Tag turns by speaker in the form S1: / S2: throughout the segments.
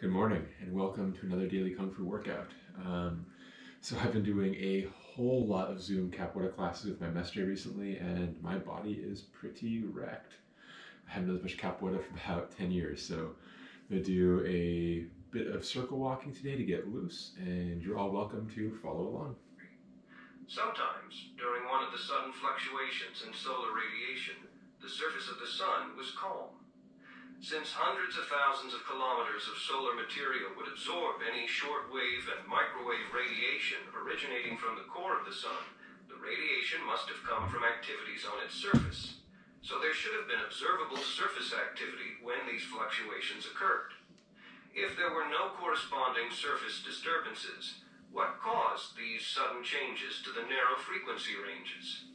S1: Good morning and welcome to another daily Kung Fu workout. So I've been doing a whole lot of Zoom Capoeira classes with my mestre recently and my body is pretty wrecked. I haven't done as much Capoeira for about 10 years, so I'm going to do a bit of circle walking today to get loose, and you're all welcome to follow along.
S2: Sometimes, during one of the sudden fluctuations in solar radiation, the surface of the sun was calm. Since hundreds of thousands of kilometers of solar material would absorb any shortwave and microwave radiation originating from the core of the sun, the radiation must have come from activities on its surface. So there should have been observable surface activity when these fluctuations occurred. If there were no corresponding surface disturbances, what caused these sudden changes to the narrow frequency ranges?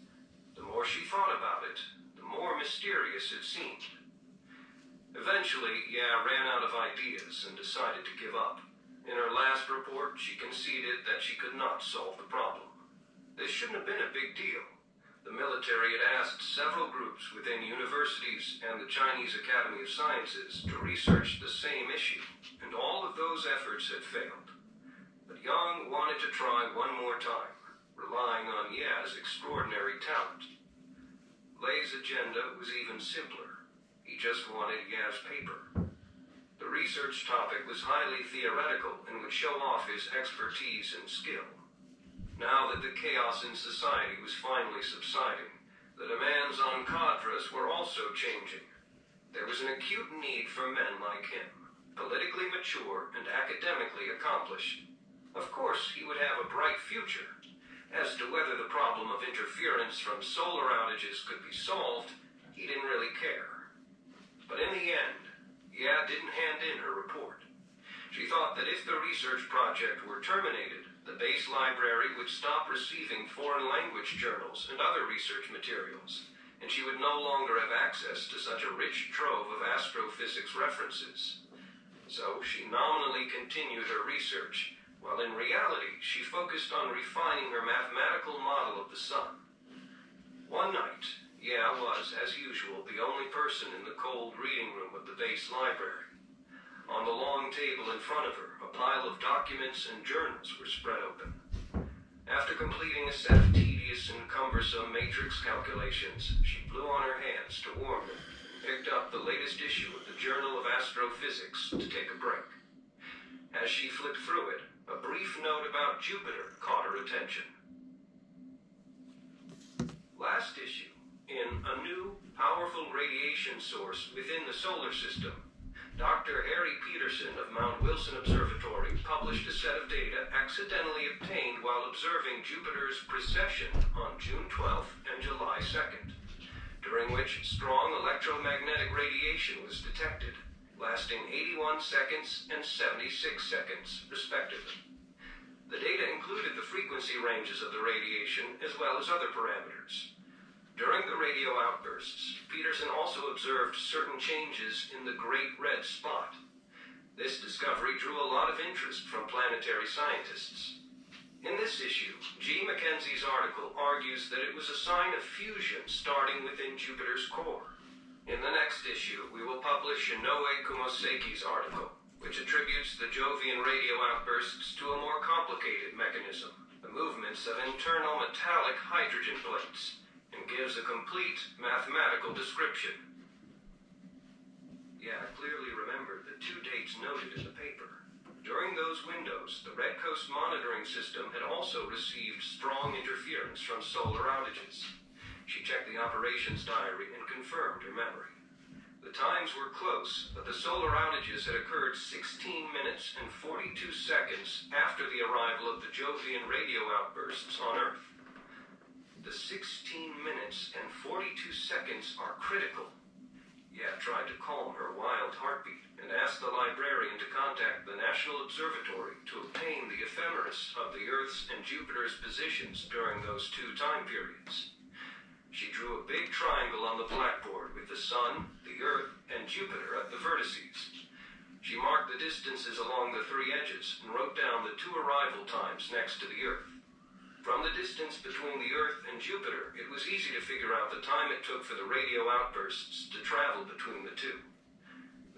S2: The more she thought about it, the more mysterious it seemed. Eventually, ran out of ideas and decided to give up. In her last report, she conceded that she could not solve the problem. This shouldn't have been a big deal. The military had asked several groups within universities and the Chinese Academy of Sciences to research the same issue, and all of those efforts had failed. But Yang wanted to try one more time, relying on Ya's extraordinary talent. Lei's agenda was even simpler. He just wanted Ya's paper. The research topic was highly theoretical and would show off his expertise and skill. Now that the chaos in society was finally subsiding, the demands on cadres were also changing. There was an acute need for men like him, politically mature and academically accomplished. Of course, he would have a bright future. As to whether the problem of interference from solar outages could be solved, he didn't really care. But in the end, Ya didn't hand in her report. She thought that if the research project were terminated, the base library would stop receiving foreign language journals and other research materials, and she would no longer have access to such a rich trove of astrophysics references. So she nominally continued her research, while in reality she focused on refining her mathematical model of the sun. One night, Ya was, as usual, the only person in the cold reading room of the base library. On the long table in front of her, a pile of documents and journals were spread open. After completing a set of tedious and cumbersome matrix calculations, she blew on her hands to warm them, and picked up the latest issue of the Journal of Astrophysics to take a break. As she flipped through it, a brief note about Jupiter caught her attention. Last issue. In a new, powerful radiation source within the solar system, Dr. Harry Peterson of Mount Wilson Observatory published a set of data accidentally obtained while observing Jupiter's precession on June 12th and July 2nd, during which strong electromagnetic radiation was detected, lasting 81 seconds and 76 seconds, respectively. The data included the frequency ranges of the radiation as well as other parameters. During the radio outbursts, Peterson also observed certain changes in the Great Red Spot. This discovery drew a lot of interest from planetary scientists. In this issue, G. Mackenzie's article argues that it was a sign of fusion starting within Jupiter's core. In the next issue, we will publish Inoue Kumoseki's article, which attributes the Jovian radio outbursts to a more complicated mechanism, the movements of internal metallic hydrogen plates, and gives a complete mathematical description. Ya clearly remembered the two dates noted in the paper. During those windows, the Red Coast monitoring system had also received strong interference from solar outages. She checked the operations diary and confirmed her memory. The times were close, but the solar outages had occurred 16 minutes and 42 seconds after the arrival of the Jovian radio outbursts on Earth. The 16 minutes and 42 seconds are critical. Ya tried to calm her wild heartbeat and asked the librarian to contact the National Observatory to obtain the ephemeris of the Earth's and Jupiter's positions during those two time periods. She drew a big triangle on the blackboard with the Sun, the Earth, and Jupiter at the vertices. She marked the distances along the three edges and wrote down the two arrival times next to the Earth. From the distance between the Earth and Jupiter, it was easy to figure out the time it took for the radio outbursts to travel between the two.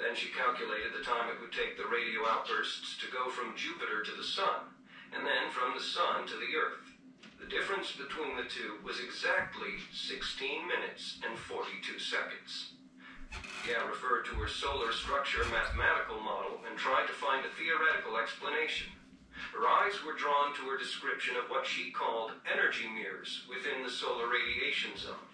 S2: Then Then she calculated the time it would take the radio outbursts to go from Jupiter to the Sun, and then from the Sun to the Earth. The difference between the two was exactly 16 minutes and 42 seconds. Yaa referred to her solar structure mathematical model and tried to find a theoretical explanation. Her eyes were drawn to her description of what she called energy mirrors within the solar radiation zone.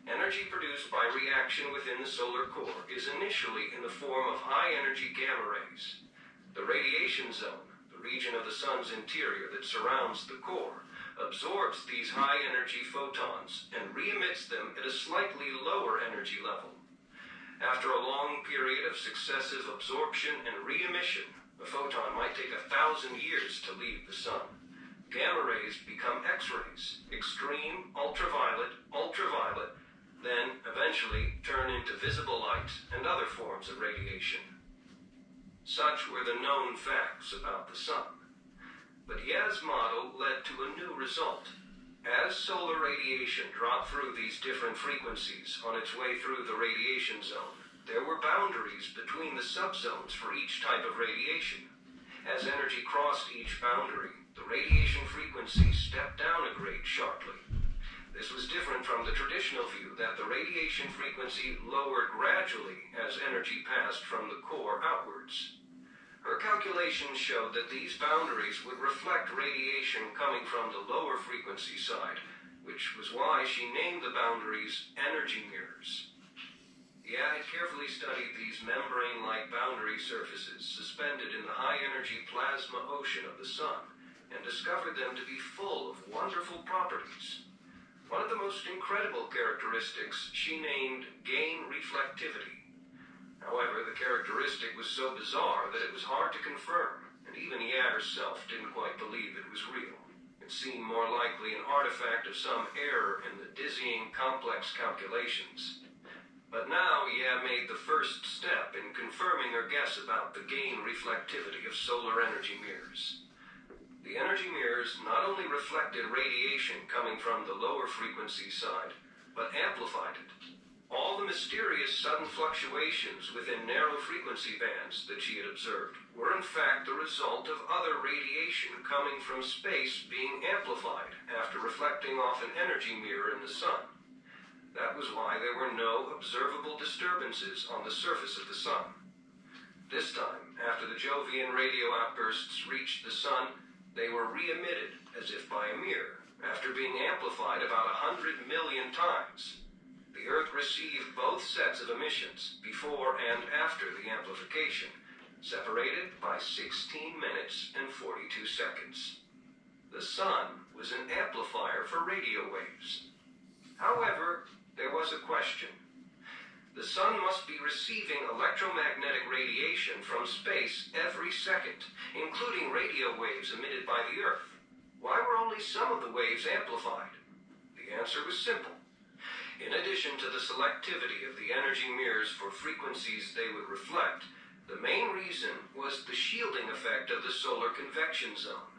S2: Energy produced by reaction within the solar core is initially in the form of high-energy gamma rays. The radiation zone, the region of the Sun's interior that surrounds the core, absorbs these high-energy photons and re-emits them at a slightly lower energy level. After a long period of successive absorption and re-emission, a photon might take 1,000 years to leave the Sun. Gamma rays become X-rays, extreme, ultraviolet, ultraviolet, then eventually turn into visible light and other forms of radiation. Such were the known facts about the Sun. But Yaa's model led to a new result. As solar radiation dropped through these different frequencies on its way through the radiation zone, there were boundaries between the subzones for each type of radiation. As energy crossed each boundary, the radiation frequency stepped down a grade sharply. This was different from the traditional view that the radiation frequency lowered gradually as energy passed from the core outwards. Her calculations showed that these boundaries would reflect radiation coming from the lower frequency side, which was why she named the boundaries energy mirrors. Yaa had carefully studied these membrane-like boundary surfaces suspended in the high-energy plasma ocean of the Sun, and discovered them to be full of wonderful properties. One of the most incredible characteristics she named gain reflectivity. However, the characteristic was so bizarre that it was hard to confirm, and even Yaa herself didn't quite believe it was real. It seemed more likely an artifact of some error in the dizzying, complex calculations. But now Yaa made the first step in confirming her guess about the gain reflectivity of solar energy mirrors. The energy mirrors not only reflected radiation coming from the lower frequency side, but amplified it. All the mysterious sudden fluctuations within narrow frequency bands that she had observed were in fact the result of other radiation coming from space being amplified after reflecting off an energy mirror in the Sun. That was why there were no observable disturbances on the surface of the Sun. This time, after the Jovian radio outbursts reached the Sun, they were re-emitted as if by a mirror, after being amplified about 100 million times. The Earth received both sets of emissions, before and after the amplification, separated by 16 minutes and 42 seconds. The Sun was an amplifier for radio waves. However, there was a question. The Sun must be receiving electromagnetic radiation from space every second, including radio waves emitted by the Earth. Why were only some of the waves amplified? The answer was simple. In addition to the selectivity of the energy mirrors for frequencies they would reflect, the main reason was the shielding effect of the solar convection zone.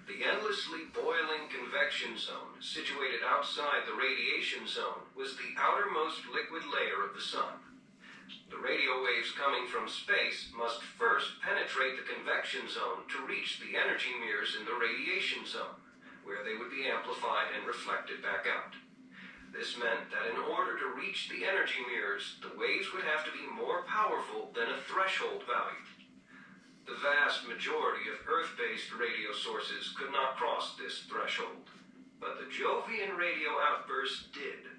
S2: The endlessly boiling convection zone, situated outside the radiation zone, was the outermost liquid layer of the Sun. The radio waves coming from space must first penetrate the convection zone to reach the energy mirrors in the radiation zone, where they would be amplified and reflected back out. This meant that in order to reach the energy mirrors, the waves would have to be more powerful than a threshold value. The vast majority of Earth-based radio sources could not cross this threshold, but the Jovian radio outburst did.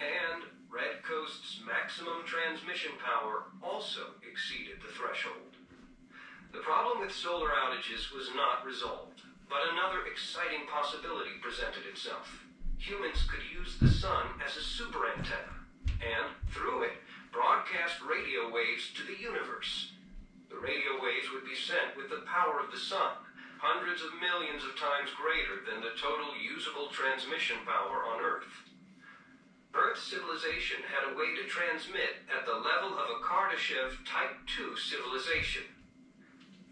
S2: And Red Coast's maximum transmission power also exceeded the threshold. The problem with solar outages was not resolved, but another exciting possibility presented itself. Humans could use the Sun as a super antenna, and, through it, broadcast radio waves to the universe. The radio waves would be sent with the power of the Sun, hundreds of millions of times greater than the total usable transmission power on Earth. Earth civilization had a way to transmit at the level of a Kardashev Type II civilization.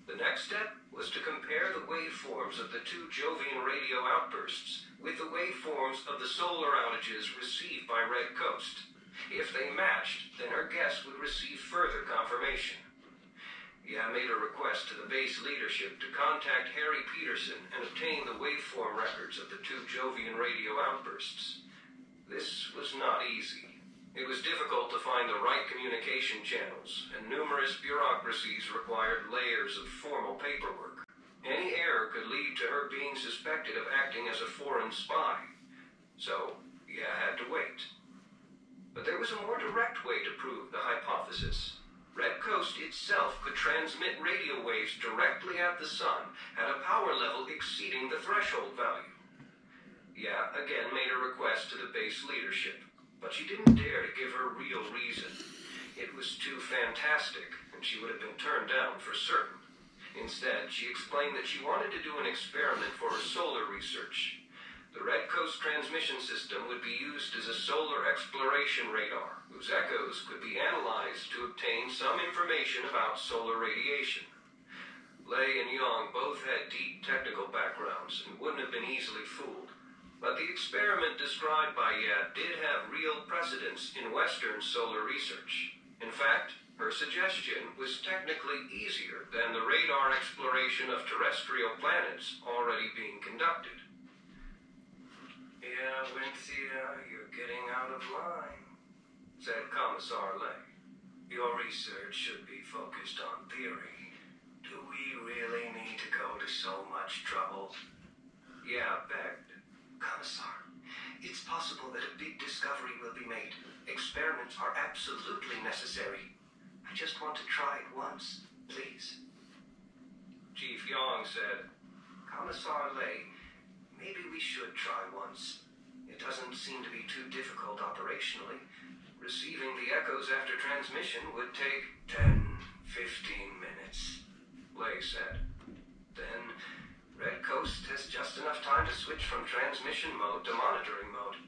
S2: The next step was to compare the waveforms of the two Jovian radio outbursts with the waveforms of the solar outages received by Red Coast. If they matched, then her guess would receive further the base leadership to contact Harry Peterson and obtain the waveform records of the two Jovian radio outbursts. This was not easy. It was difficult to find the right communication channels, and numerous bureaucracies required layers of formal paperwork. Any error could lead to her being suspected of acting as a foreign spy. So, yeah, had to wait. But there was a more direct way to prove the hypothesis. Red Coast itself could transmit radio waves directly at the sun at a power level exceeding the threshold value. Yeah, again made a request to the base leadership, but she didn't dare to give her real reason. It was too fantastic, and she would have been turned down for certain. Instead, she explained that she wanted to do an experiment for her solar research. The Red Coast transmission system would be used as a solar exploration radar, whose echoes could be analyzed to obtain some information about solar radiation. Lei and Yang both had deep technical backgrounds and wouldn't have been easily fooled. But the experiment described by Ye did have real precedence in Western solar research. In fact, her suggestion was technically easier than the radar exploration of terrestrial planets already being conducted. Yeah, Winthia, you're getting out of line, said Commissar Lei. Your research should be focused on theory. Do we really need to go to so much trouble? Yeah, begged. Commissar, it's possible that a big discovery will be made. Experiments are absolutely necessary. I just want to try it once, please. Chief Yang said, Commissar Lei, maybe we should try once. It doesn't seem to be too difficult operationally. Receiving the echoes after transmission would take 10, 15 minutes, Lei said. Then, Red Coast has just enough time to switch from transmission mode to monitoring mode.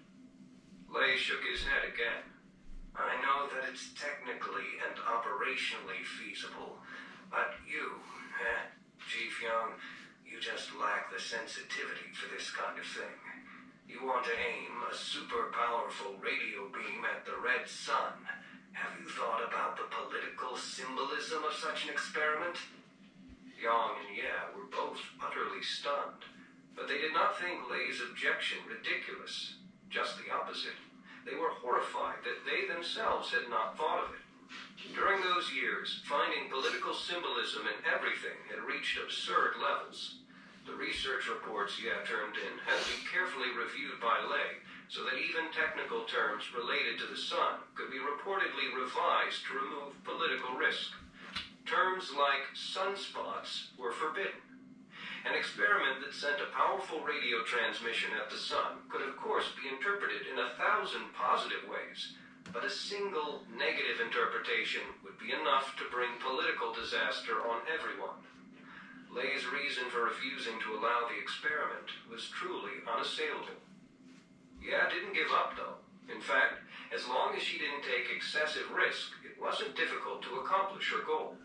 S2: Lei shook his head again. I know that it's technically and operationally feasible, but you, Chief Yang, you just lack the sensitivity for this kind of thing. You want to aim a super powerful radio beam at the red sun. Have you thought about the political symbolism of such an experiment? Yang and Ye were both utterly stunned, but they did not think Lei's objection ridiculous. Just the opposite. They were horrified that they themselves had not thought of it. During those years, finding political symbolism in everything had reached absurd levels. The research reports Ye turned in had been carefully reviewed by Lei, so that even technical terms related to the sun could be reportedly revised to remove political risk. Terms like sunspots were forbidden. An experiment that sent a powerful radio transmission at the sun could of course be interpreted in 1,000 positive ways, but a single negative interpretation would be enough to bring political disaster on everyone. Lei's reason for refusing to allow the experiment was truly unassailable. Ye didn't give up, though. In fact, as long as she didn't take excessive risk, it wasn't difficult to accomplish her goal.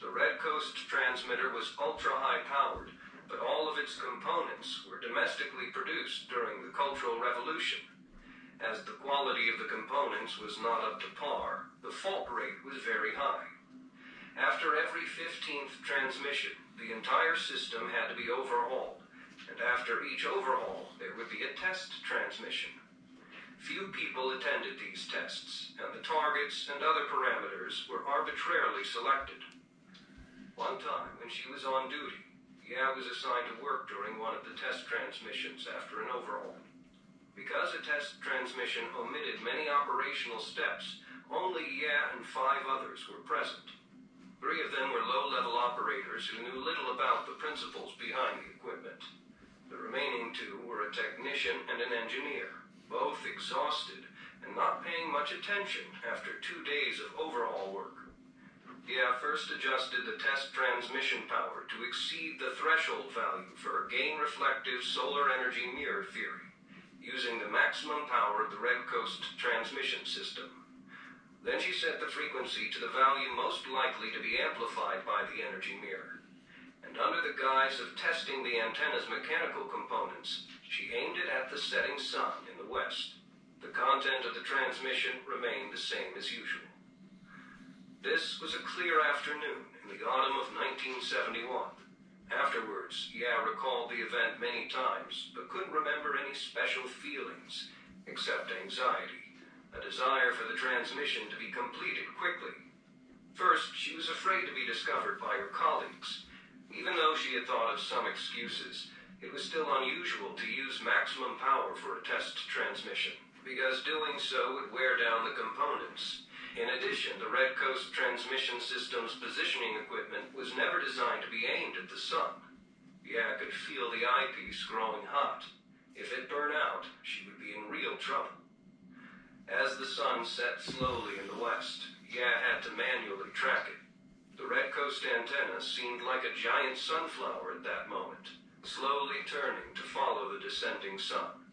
S2: The Red Coast transmitter was ultra-high powered, but all of its components were domestically produced during the Cultural Revolution. As the quality of the components was not up to par, the fault rate was very high. After every 15th transmission, the entire system had to be overhauled, and after each overhaul, there would be a test transmission. Few people attended these tests, and the targets and other parameters were arbitrarily selected. One time, when she was on duty, Ye was assigned to work during one of the test transmissions after an overhaul. Because a test transmission omitted many operational steps, only Ye and 5 others were present. 3 of them were low-level operators who knew little about the principles behind the equipment. The remaining 2 were a technician and an engineer, both exhausted and not paying much attention after 2 days of overhaul work. Ye first adjusted the test transmission power to exceed the threshold value for a gain-reflective solar energy mirror theory, using the maximum power of the Red Coast transmission system. Then she set the frequency to the value most likely to be amplified by the energy mirror. And under the guise of testing the antenna's mechanical components, she aimed it at the setting sun in the west. The content of the transmission remained the same as usual. This was a clear afternoon in the autumn of 1971. Afterwards, Ya recalled the event many times, but couldn't remember any special feelings, except anxiety, a desire for the transmission to be completed quickly. First, she was afraid to be discovered by her colleagues. Even though she had thought of some excuses, it was still unusual to use maximum power for a test transmission, because doing so would wear down the components. In addition, the Red Coast transmission system's positioning equipment was never designed to be aimed at the sun. Ya could feel the eyepiece growing hot. If it burned out, she would be in real trouble. As the sun set slowly in the west, Ya had to manually track it. The Red Coast antenna seemed like a giant sunflower at that moment, slowly turning to follow the descending sun.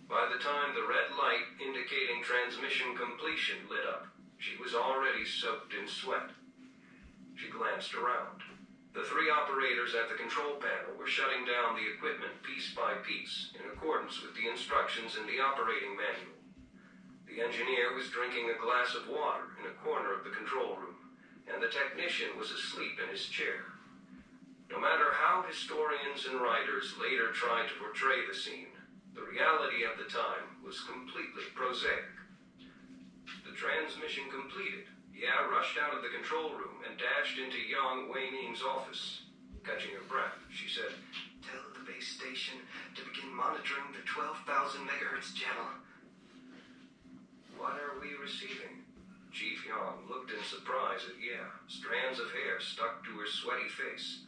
S2: By the time the red light indicating transmission completion lit up, she was already soaked in sweat. She glanced around. The three operators at the control panel were shutting down the equipment piece by piece in accordance with the instructions in the operating manual. The engineer was drinking a glass of water in a corner of the control room, and the technician was asleep in his chair. No matter how historians and writers later tried to portray the scene, the reality of the time was completely prosaic. The transmission completed, Ya rushed out of the control room and dashed into Yang Wei-Ning's office. Catching her breath, she said,
S3: "Tell the base station to begin monitoring the 12,000 megahertz channel."
S2: "What are we receiving?" Chief Yang looked in surprise at Ya, strands of hair stuck to her sweaty face.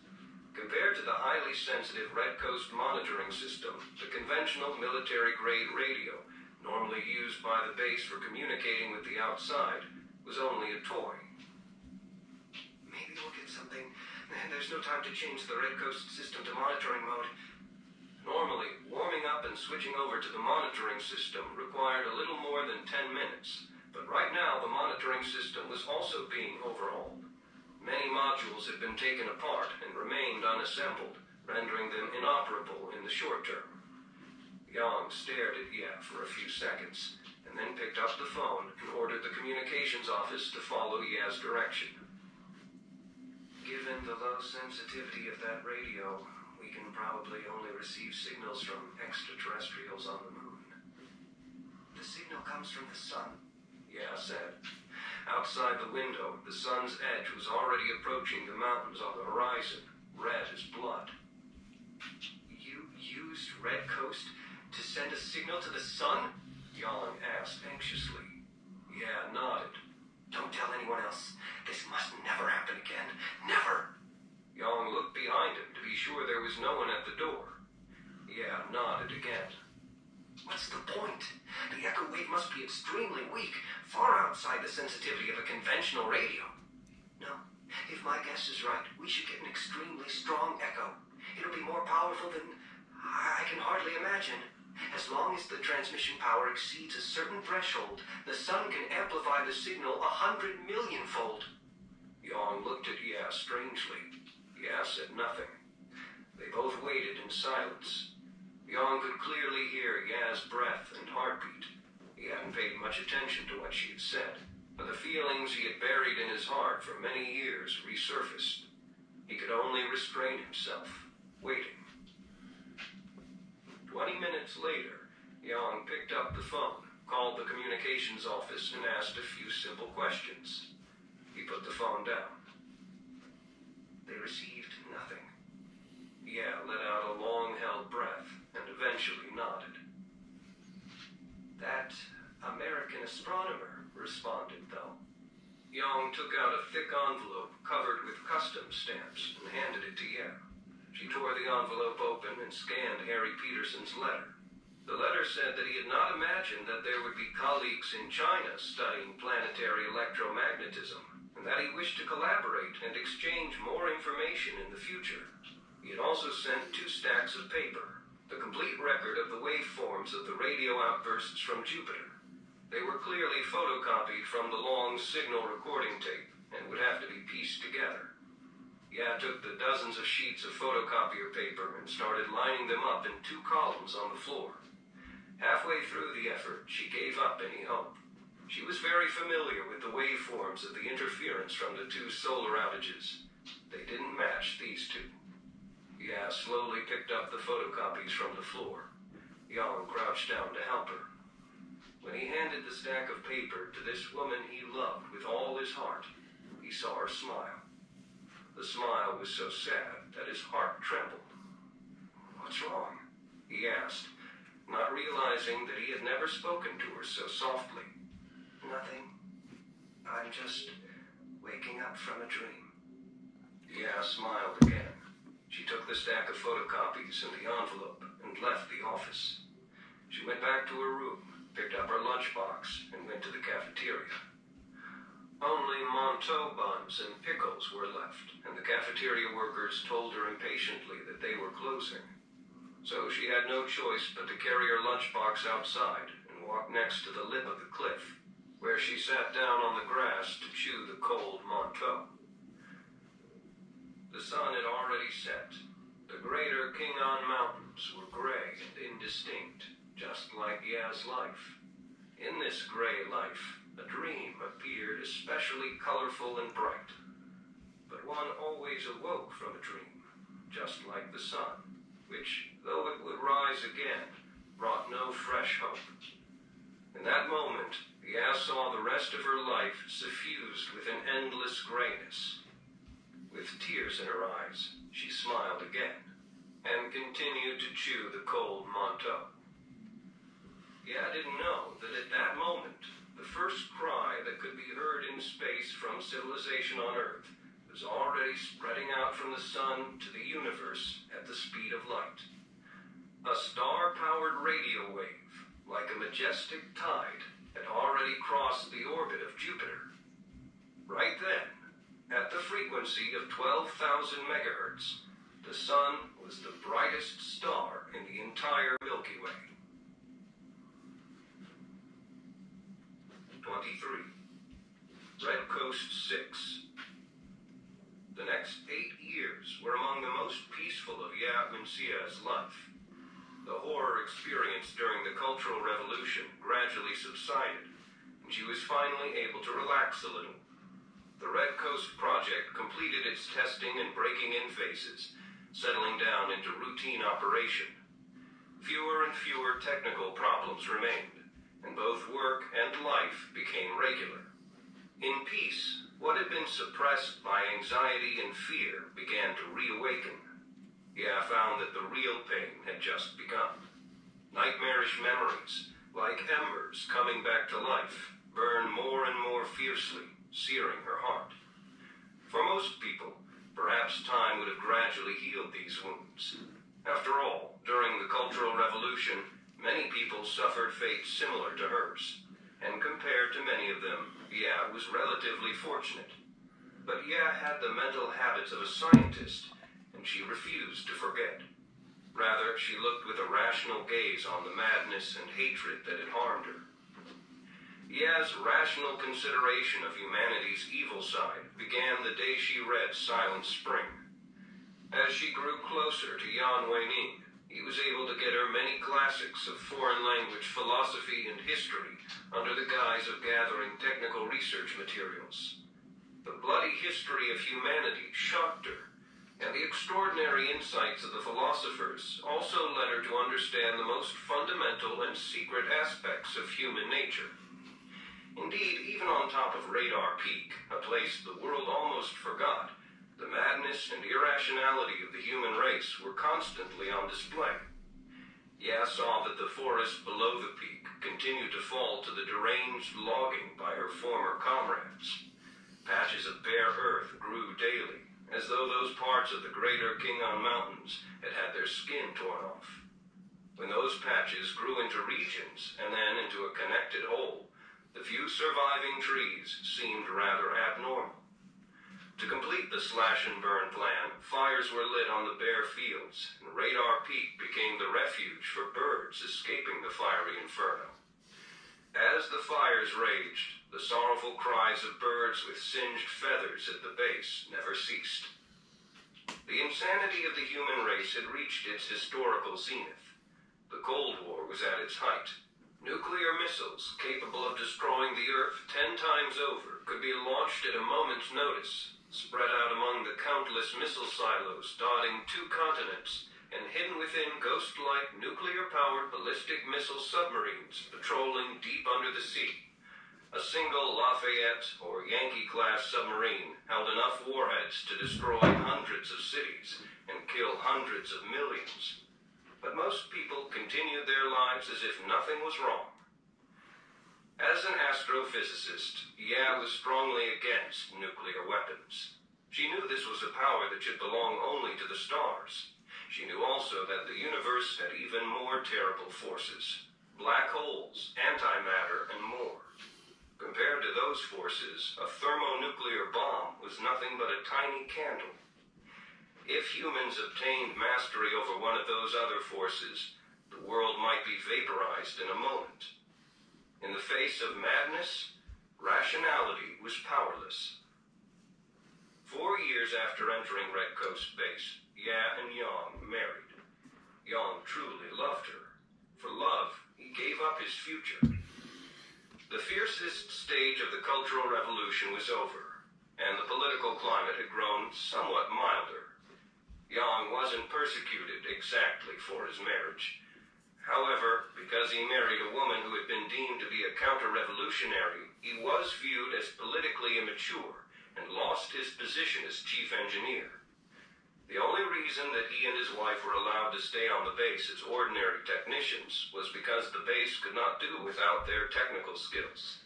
S2: Compared to the highly sensitive Red Coast monitoring system, the conventional military-grade radio, normally used by the base for communicating with the outside, was only a toy.
S3: "Maybe we'll get something. There's no time to change the Red Coast system to monitoring mode."
S2: Normally, warming up and switching over to the monitoring system required a little more than 10 minutes, but right now the monitoring system was also being overhauled. Many modules had been taken apart and remained unassembled, rendering them inoperable in the short term. Yang stared at Ya for a few seconds, and then picked up the phone and ordered the communications office to follow Ya's direction.
S3: "Given the low sensitivity of that radio, we can probably only receive signals from extraterrestrials on the moon." "The signal comes from the sun,"
S2: Ya said. Outside the window, the sun's edge was already approaching the mountains on the horizon, red as blood.
S3: "You used Red Coast to send a signal to the sun?"
S2: Yang asked anxiously. Ya nodded.
S3: "Don't tell anyone else. This must never happen again. Never!"
S2: Yang looked behind him to be sure there was no one at the door. Ya nodded again.
S3: "What's the point? The echo wave must be extremely weak, far outside the sensitivity of a conventional radio." "No. If my guess is right, we should get an extremely strong echo. It'll be more powerful than I can hardly imagine. As long as the transmission power exceeds a certain threshold, the sun can amplify the signal 100 million-fold."
S2: Yang looked at Ya strangely. Ya said nothing. They both waited in silence. Yang could clearly hear Ya's breath and heartbeat. He hadn't paid much attention to what she had said, but the feelings he had buried in his heart for many years resurfaced. He could only restrain himself, waiting. 20 minutes later, Yang picked up the phone, called the communications office, and asked a few simple questions. He put the phone down.
S3: "They received nothing."
S2: Ya let out a long-held breath and eventually nodded.
S3: "That American astronomer responded, though."
S2: Yang took out a thick envelope covered with customs stamps and handed it to Ya. She tore the envelope open and scanned Harry Peterson's letter. The letter said that he had not imagined that there would be colleagues in China studying planetary electromagnetism, and that he wished to collaborate and exchange more information in the future. He had also sent 2 stacks of paper, the complete record of the waveforms of the radio outbursts from Jupiter. They were clearly photocopied from the long signal recording tape and would have to be pieced together. Ya took the dozens of sheets of photocopier paper and started lining them up in 2 columns on the floor. Halfway through the effort, she gave up any hope. She was very familiar with the waveforms of the interference from the two solar outages. They didn't match these two. Ya slowly picked up the photocopies from the floor. Yang crouched down to help her. When he handed the stack of paper to this woman he loved with all his heart, he saw her smile. The smile was so sad that his heart trembled. "What's wrong?" he asked, not realizing that he had never spoken to her so softly.
S3: "Nothing. I'm just waking up from a dream."
S2: Ya smiled again. She took the stack of photocopies and the envelope and left the office. She went back to her room, picked up her lunchbox, and went to the cafeteria. Only manteau buns and pickles were left, and the cafeteria workers told her impatiently that they were closing. So she had no choice but to carry her lunchbox outside and walk next to the lip of the cliff, where she sat down on the grass to chew the cold manteau. The sun had already set. The greater Qingan Mountains were gray and indistinct, just like Ya's life. In this gray life, a dream appeared especially colorful and bright. But one always awoke from a dream, just like the sun, which, though it would rise again, brought no fresh hope. In that moment, Ya saw the rest of her life suffused with an endless grayness. With tears in her eyes, she smiled again, and continued to chew the cold manteau. Ya didn't know that at that moment, the first cry that could be heard in space from civilization on Earth was already spreading out from the sun to the universe at the speed of light. A star-powered radio wave, like a majestic tide, had already crossed the orbit of Jupiter. Right then, at the frequency of 12,000 megahertz, the sun was the brightest star in the entire Milky Way. 23. Red Coast 6. The next 8 years were among the most peaceful of Ya Mencia's life. The horror experienced during the Cultural Revolution gradually subsided, and she was finally able to relax a little. The Red Coast project completed its testing and breaking-in phases, settling down into routine operation. Fewer and fewer technical problems remained, and both work and life became regular. In peace, what had been suppressed by anxiety and fear began to reawaken. Ya found that the real pain had just begun. Nightmarish memories, like embers coming back to life, burned more and more fiercely, searing her heart. For most people, perhaps time would have gradually healed these wounds. After all, during the Cultural Revolution, many people suffered fates similar to hers, and compared to many of them, Ya was relatively fortunate. But Ya had the mental habits of a scientist, and she refused to forget. Rather, she looked with a rational gaze on the madness and hatred that had harmed her. Ya's rational consideration of humanity's evil side began the day she read Silent Spring. As she grew closer to Yan Weining, he was able to get her many classics of foreign language philosophy and history under the guise of gathering technical research materials. The bloody history of humanity shocked her, and the extraordinary insights of the philosophers also led her to understand the most fundamental and secret aspects of human nature. Indeed, even on top of Radar Peak, a place the world almost forgot, the madness and irrationality of the human race were constantly on display. Ya saw that the forest below the peak continued to fall to the deranged logging by her former comrades. Patches of bare earth grew daily, as though those parts of the greater Qingan Mountains had had their skin torn off. When those patches grew into regions and then into a connected whole, the few surviving trees seemed rather abnormal. To complete the slash-and-burn plan, fires were lit on the bare fields, and Radar Peak became the refuge for birds escaping the fiery inferno. As the fires raged, the sorrowful cries of birds with singed feathers at the base never ceased. The insanity of the human race had reached its historical zenith. The Cold War was at its height. Nuclear missiles capable of destroying the Earth 10 times over could be launched at a moment's notice, spread out among the countless missile silos dotting 2 continents, and hidden within ghost-like nuclear-powered ballistic missile submarines patrolling deep under the sea. A single Lafayette or Yankee-class submarine held enough warheads to destroy hundreds of cities and kill hundreds of millions. But most people continued their lives as if nothing was wrong. As an astrophysicist, Yea was strongly against nuclear weapons. She knew this was a power that should belong only to the stars. She knew also that the universe had even more terrible forces: black holes, antimatter, and more. Compared to those forces, a thermonuclear bomb was nothing but a tiny candle. If humans obtained mastery over one of those other forces, the world might be vaporized in a moment. In the face of madness, rationality was powerless. 4 years after entering Red Coast Base, Yea and Yang married. Yang truly loved her. For love, he gave up his future. The fiercest stage of the Cultural Revolution was over, and the political climate had grown somewhat milder. Yang wasn't persecuted exactly for his marriage. However, because he married a woman who had been deemed to be a counter-revolutionary, he was viewed as politically immature and lost his position as chief engineer. The only reason that he and his wife were allowed to stay on the base as ordinary technicians was because the base could not do without their technical skills.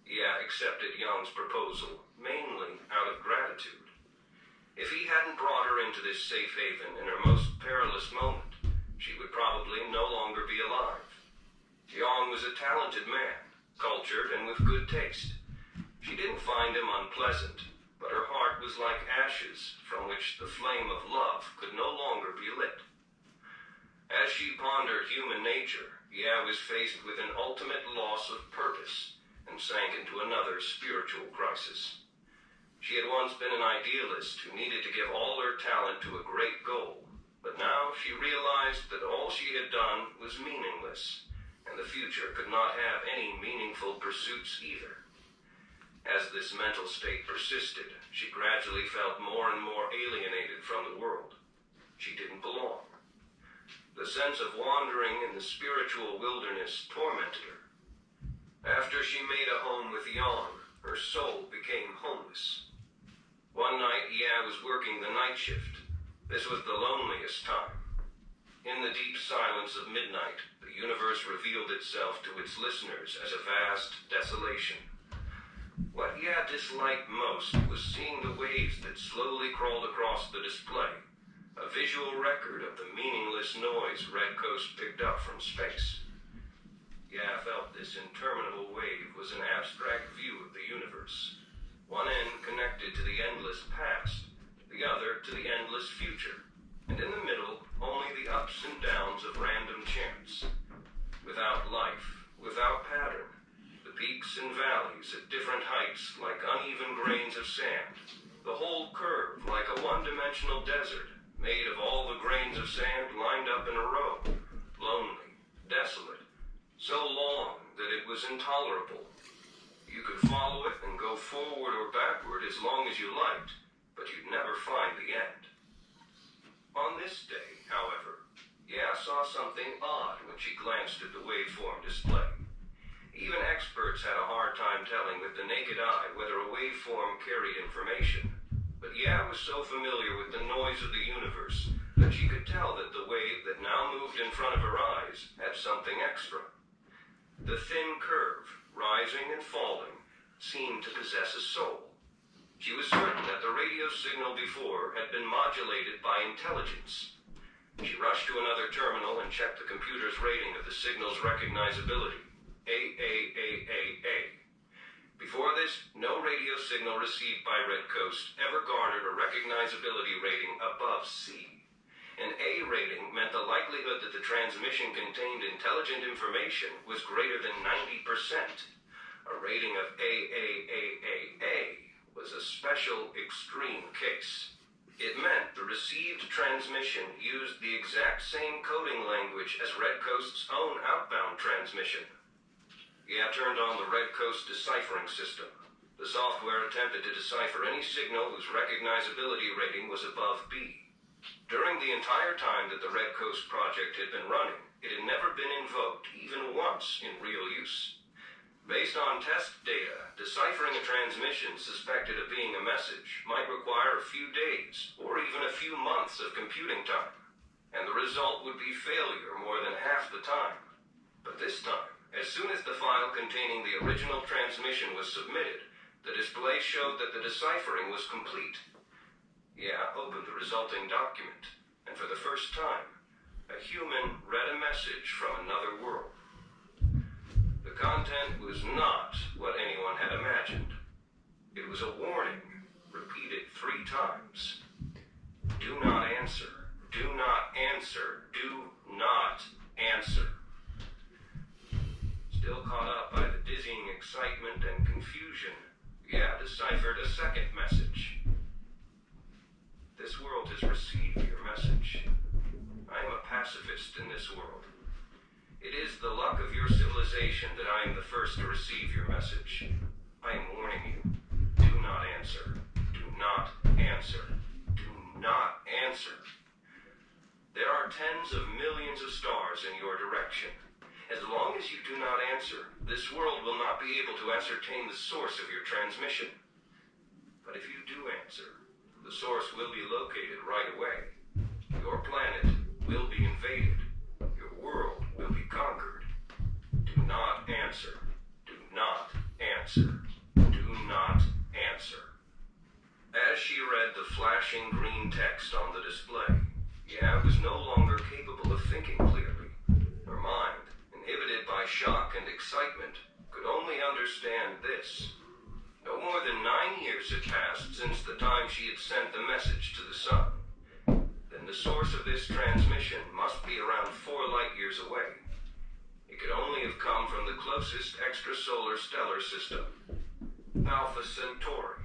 S2: Yea accepted Yang's proposal, mainly out of gratitude. If he hadn't brought her into this safe haven in her most perilous moment, she would probably no longer be alive. Yang was a talented man, cultured and with good taste. She didn't find him unpleasant, but her heart was like ashes from which the flame of love could no longer be lit. As she pondered human nature, Yea was faced with an ultimate loss of purpose and sank into another spiritual crisis. She had once been an idealist who needed to give all her talent to a great goal, but now she realized that all she had done was meaningless, and the future could not have any meaningful pursuits either. As this mental state persisted, she gradually felt more and more alienated from the world. She didn't belong. The sense of wandering in the spiritual wilderness tormented her. After she made a home with Yang, her soul became homeless. One night, Yea was working the night shift. This was the loneliest time. In the deep silence of midnight, the universe revealed itself to its listeners as a vast desolation. What Yea disliked most was seeing the waves that slowly crawled across the display, a visual record of the meaningless noise Red Coast picked up from space. Yea felt this interminable wave was an abstract view of the universe, one end connected to the endless past, the other to the endless future, and in the middle only the ups and downs of random chance. Without life, without pattern, the peaks and valleys at different heights like uneven grains of sand, the whole curve like a one-dimensional desert made of all the grains of sand lined up in a row, lonely, desolate, so long that it was intolerable. You could follow it and go forward or backward as long as you liked, but you'd never find the end. On this day, however, Yea saw something odd when she glanced at the waveform display. Even experts had a hard time telling with the naked eye whether a waveform carried information, but Yea was so familiar with the noise of the universe that she could tell that the wave that now moved in front of her eyes had something extra. The thin curve, rising and falling, seemed to possess a soul. She was certain that the radio signal before had been modulated by intelligence. She rushed to another terminal and checked the computer's rating of the signal's recognizability. AAAAA. Before this, no radio signal received by Red Coast ever garnered a recognizability rating above C. An A rating meant the likelihood that the transmission contained intelligent information was greater than 90%. A rating of AAAAA was a special, extreme case. It meant the received transmission used the exact same coding language as Red Coast's own outbound transmission. Yeah, turned on the Red Coast deciphering system. The software attempted to decipher any signal whose recognizability rating was above B. During the entire time that the Red Coast project had been running, it had never been invoked, even once, in real use. Based on test data, deciphering a transmission suspected of being a message might require a few days, or even a few months of computing time, and the result would be failure more than half the time. But this time, as soon as the file containing the original transmission was submitted, the display showed that the deciphering was complete. Yeah opened the resulting document, and for the first time, a human read a message from another world. The content was not what anyone had imagined. It was a warning, repeated 3 times. Do not answer. Do not answer. Do not answer. Still caught up by the dizzying excitement and confusion, Yeah deciphered a second message. This world has received your message. I am a pacifist in this world. It is the luck of your civilization that I am the first to receive your message. I am warning you. Do not answer. Do not answer. Do not answer. There are tens of millions of stars in your direction. As long as you do not answer, this world will not be able to ascertain the source of your transmission. But if you do answer, the source will be located right away. Your planet will be invaded. Your world will be conquered. Do not answer. Do not answer. Do not answer. As she read the flashing green text on the display, Yeah was no longer capable of thinking clearly. Her mind, inhibited by shock and excitement, could only understand this. No more than 9 years had passed since the time she had sent the message to the sun. Then the source of this transmission must be around 4 light years away. It could only have come from the closest extrasolar stellar system, Alpha Centauri.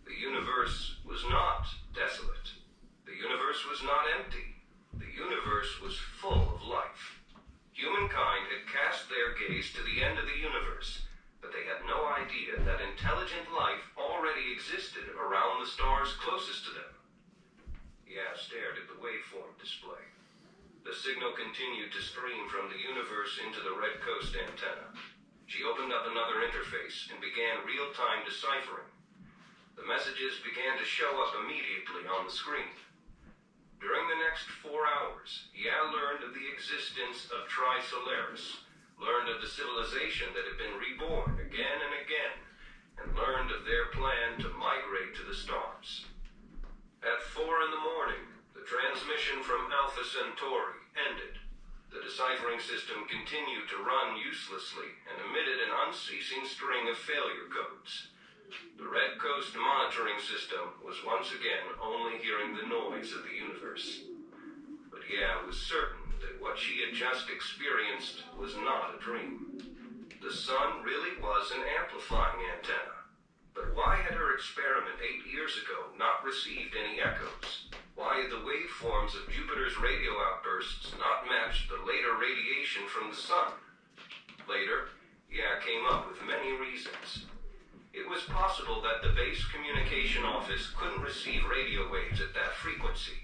S2: The universe was not desolate. The universe was not empty. The universe was full of life. Humankind had cast their gaze to the end of the universe, but they had no idea that intelligent life already existed around the stars closest to them. Yeah stared at the waveform display. The signal continued to stream from the universe into the Red Coast antenna. She opened up another interface and began real-time deciphering. The messages began to show up immediately on the screen. During the next 4 hours, Yeah learned of the existence of Tri-Solaris, learned of the civilization that had been reborn again and again, and learned of their plan to migrate to the stars. At 4 in the morning, the transmission from Alpha Centauri ended. The deciphering system continued to run uselessly and emitted an unceasing string of failure codes. The Red Coast monitoring system was once again only hearing the noise of the universe. But Yeah was certain that what she had just experienced was not a dream. The sun really was an amplifying antenna. But why had her experiment 8 years ago not received any echoes? Why had the waveforms of Jupiter's radio outbursts not matched the later radiation from the sun? Later, Yeah came up with many reasons. It was possible that the base communication office couldn't receive radio waves at that frequency.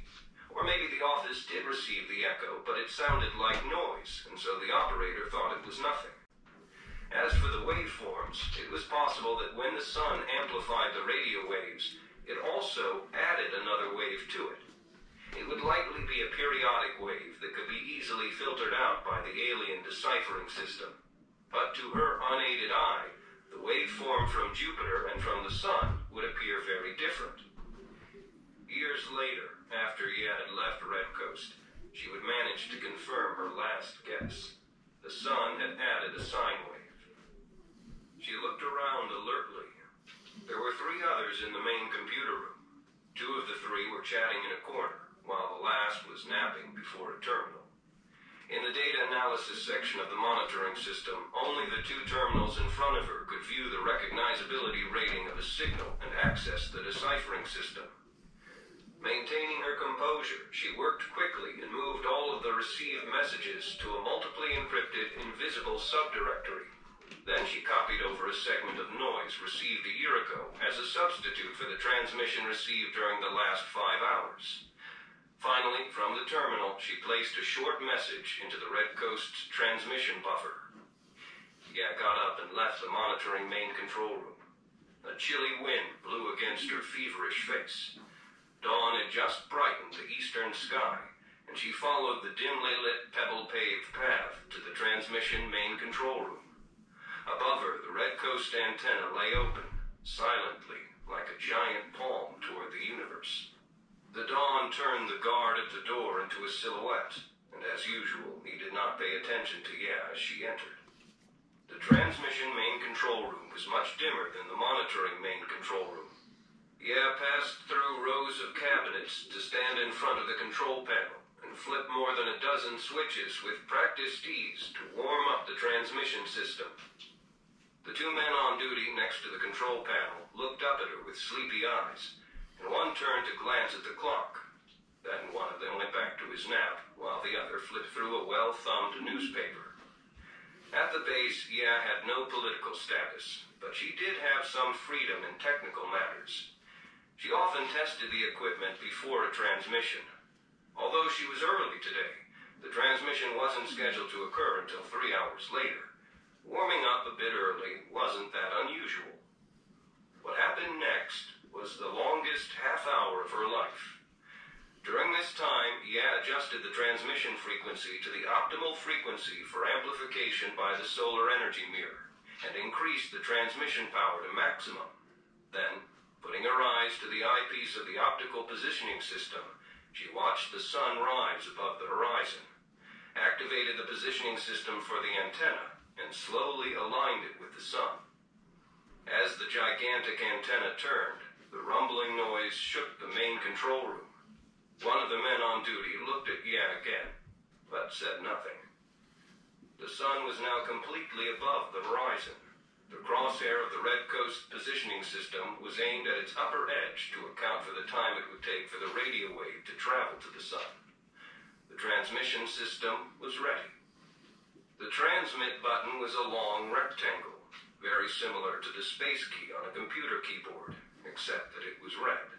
S2: Or maybe the office did receive the echo, but it sounded like noise, and so the operator thought it was nothing. As for the waveforms, it was possible that when the sun amplified the radio waves, it also added another wave to it. It would likely be a periodic wave that could be easily filtered out by the alien deciphering system. But to her unaided eye, the waveform from Jupiter and from the sun would appear very different. Years later, after Yeah had left Red Coast, she would manage to confirm her last guess. The sun had added a sine wave. She looked around alertly. There were 3 others in the main computer room. 2 of the 3 were chatting in a corner, while the last was napping before a terminal. In the data analysis section of the monitoring system, only the 2 terminals in front of her could view the recognizability rating of a signal and access the deciphering system. received messages to a multiply encrypted invisible subdirectory. Then she copied over a segment of noise received a year ago as a substitute for the transmission received during the last 5 hours. Finally, from the terminal, she placed a short message into the Red Coast's transmission buffer. Ya got up and left the monitoring main control room. A chilly wind blew against her feverish face. Dawn had just brightened the eastern sky, and she followed the dimly lit pebble-paved path to the transmission main control room. Above her, the Red Coast antenna lay open, silently, like a giant palm toward the universe. The Dawn turned the guard at the door into a silhouette, and as usual, he did not pay attention to Ya as she entered. The transmission main control room was much dimmer than the monitoring main control room. Ya passed through rows of cabinets to stand in front of the control panel and flip more than a dozen switches with practiced ease to warm up the transmission system. The two men on duty next to the control panel looked up at her with sleepy eyes, and one turned to glance at the clock. Then one of them went back to his nap, while the other flipped through a well-thumbed newspaper. At the base, Ya had no political status, but she did have some freedom in technical matters. She often tested the equipment before a transmission. Although she was early today, the transmission wasn't scheduled to occur until 3 hours later. Warming up a bit early wasn't that unusual. What happened next was the longest half hour of her life. During this time, Ya adjusted the transmission frequency to the optimal frequency for amplification by the solar energy mirror, and increased the transmission power to maximum. Then, putting her eyes to the eyepiece of the optical positioning system, she watched the sun rise above the horizon, activated the positioning system for the antenna, and slowly aligned it with the sun. As the gigantic antenna turned, the rumbling noise shook the main control room. One of the men on duty looked at Ya again, but said nothing. The sun was now completely above the horizon. The crosshair of the Red Coast positioning system was aimed at its upper edge to account for the time it would take for the radio wave to travel to the sun. The transmission system was ready. The transmit button was a long rectangle, very similar to the space key on a computer keyboard, except that it was red.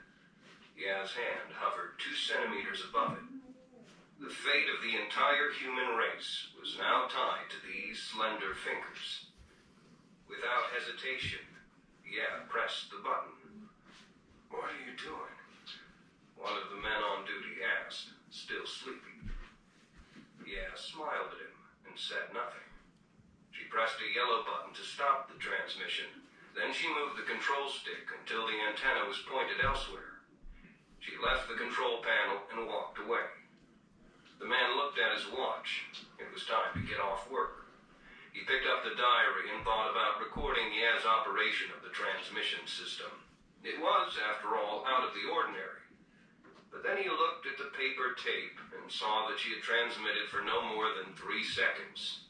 S2: Ya's hand hovered 2 centimeters above it. The fate of the entire human race was now tied to these slender fingers. Without hesitation, Ya pressed the button. "What are you doing?" one of the men on duty asked, still sleepy. Ya smiled at him and said nothing. She pressed a yellow button to stop the transmission. Then she moved the control stick until the antenna was pointed elsewhere. She left the control panel and walked away. The man looked at his watch. It was time to get off work. He picked up the diary and thought about recording Ya's operation of the transmission system. It was, after all, out of the ordinary. But then he looked at the paper tape and saw that she had transmitted for no more than 3 seconds.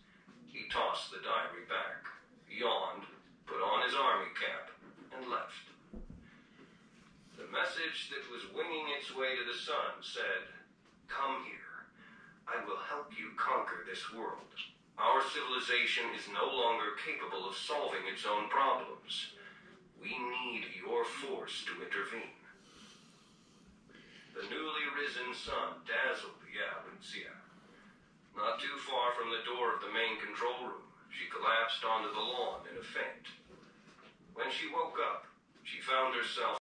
S2: He tossed the diary back, yawned, put on his army cap, and left. The message that was winging its way to the sun said, "Come here. I will help you conquer this world. Our civilization is no longer capable of solving its own problems. We need your force to intervene." The newly risen sun dazzled Ya Lucia. Not too far from the door of the main control room, she collapsed onto the lawn in a faint. When she woke up, she found herself